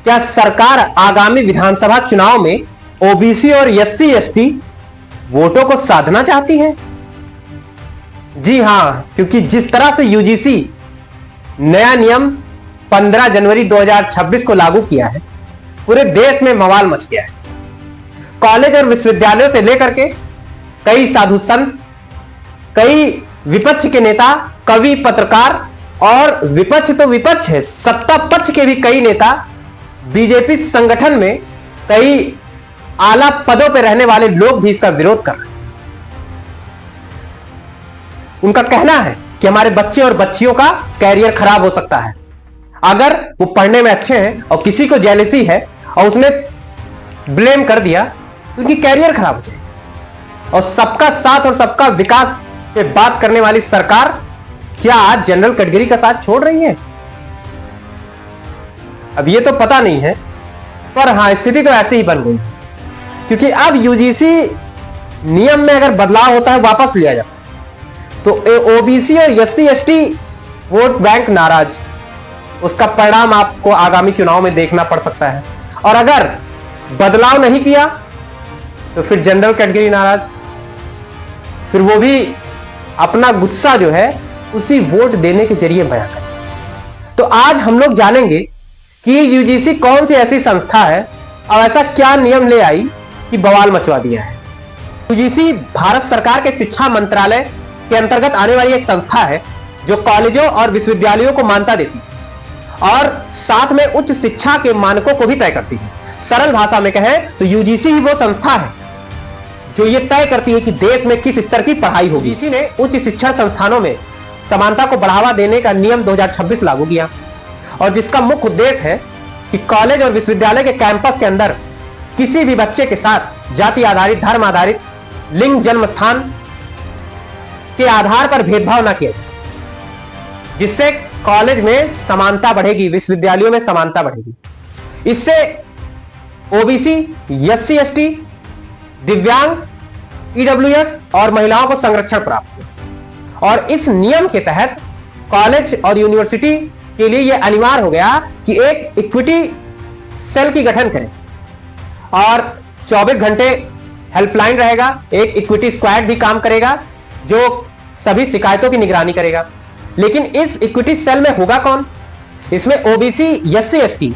क्या सरकार आगामी विधानसभा चुनाव में ओबीसी और एससी एसटी वोटों को साधना चाहती है? जी हां, क्योंकि जिस तरह से यूजीसी नया नियम 15 जनवरी 2026 को लागू किया है, पूरे देश में बवाल मच गया है। कॉलेज और विश्वविद्यालयों से लेकर के कई साधु संत, कई विपक्ष के नेता, कवि, पत्रकार और विपक्ष तो विपक्ष है, सत्ता पक्ष के भी कई नेता, बीजेपी संगठन में कई आला पदों पर रहने वाले लोग भी इसका विरोध कर रहे हैं। उनका कहना है कि हमारे बच्चे और बच्चियों का कैरियर खराब हो सकता है अगर वो पढ़ने में अच्छे हैं और किसी को जेलसी है और उसने ब्लेम कर दिया तो उनकी कैरियर खराब हो जाएगी। और सबका साथ और सबका विकास पे बात करने वाली सरकार क्या आज जनरल कैटेगरी का साथ छोड़ रही है? अब ये तो पता नहीं है, पर हां, स्थिति तो ऐसी ही बन गई, क्योंकि अब यूजीसी नियम में अगर बदलाव होता है, वापस लिया जाता है, तो ओबीसी और एससी एसटी वोट बैंक नाराज, उसका परिणाम आपको आगामी चुनाव में देखना पड़ सकता है। और अगर बदलाव नहीं किया तो फिर जनरल कैटेगरी नाराज, फिर वो भी अपना गुस्सा जो है उसी वोट देने के जरिए बयां करें। तो आज हम लोग जानेंगे कि यूजीसी कौन सी ऐसी संस्था है और ऐसा क्या नियम ले आई कि बवाल मचवा दिया है। यूजीसी भारत सरकार के शिक्षा मंत्रालय के अंतर्गत आने वाली एक संस्था है जो कॉलेजों और विश्वविद्यालयों को मान्यता देती है और साथ में उच्च शिक्षा के मानकों को भी तय करती है। सरल भाषा में कहें तो यूजीसी ही वो संस्था है जो ये तय करती है कि देश में किस स्तर की पढ़ाई होगी। यूजीसी ने उच्च शिक्षा संस्थानों में समानता को बढ़ावा देने का नियम 2026 लागू किया और जिसका मुख्य उद्देश्य है कि कॉलेज और विश्वविद्यालय के कैंपस के अंदर किसी भी बच्चे के साथ जाति आधारित, धर्म आधारित, लिंग, जन्म स्थान के आधार पर भेदभाव न किया जाए, जिससे कॉलेज में समानता बढ़ेगी, विश्वविद्यालयों में समानता बढ़ेगी। इससे ओबीसी, एससी एसटी, दिव्यांग, ईडब्ल्यूएस और महिलाओं को संरक्षण प्राप्त हो। और इस नियम के तहत कॉलेज और यूनिवर्सिटी के लिए यह अनिवार्य हो गया कि एक इक्विटी सेल की गठन करें और 24 घंटे हेल्पलाइन रहेगा, एक इक्विटी स्क्वाड भी काम करेगा जो सभी शिकायतों की निगरानी करेगा। लेकिन इस इक्विटी सेल में होगा कौन? इसमें ओबीसी, एससी एसटी,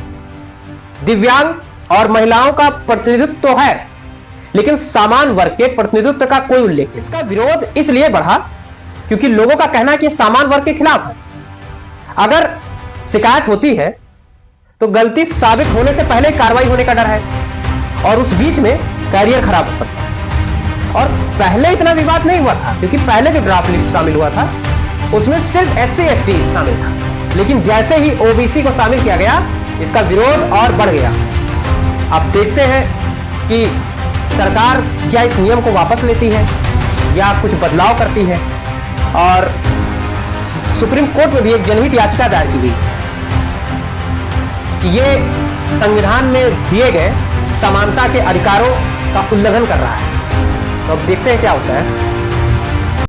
दिव्यांग और महिलाओं का प्रतिनिधित्व तो है, लेकिन सामान्य वर्ग के प्रतिनिधित्व का कोई उल्लेख नहीं। इसका विरोध इसलिए बढ़ा क्योंकि लोगों का कहना है कि सामान्य वर्ग के खिलाफ है। अगर शिकायत होती है तो गलती साबित होने से पहले कार्रवाई होने का डर है और उस बीच में कैरियर खराब हो सकता है। और पहले इतना विवाद नहीं हुआ था क्योंकि पहले जो ड्राफ्ट लिस्ट शामिल हुआ था उसमें सिर्फ एससी एसटी शामिल था, लेकिन जैसे ही ओबीसी को शामिल किया गया इसका विरोध और बढ़ गया। अब देखते हैं कि सरकार क्या इस नियम को वापस लेती है या कुछ बदलाव करती है। और सुप्रीम कोर्ट में भी एक जनहित याचिका दायर की गई कि ये संविधान में दिए गए समानता के अधिकारों का उल्लंघन कर रहा है। तो अब देखते हैं क्या होता है।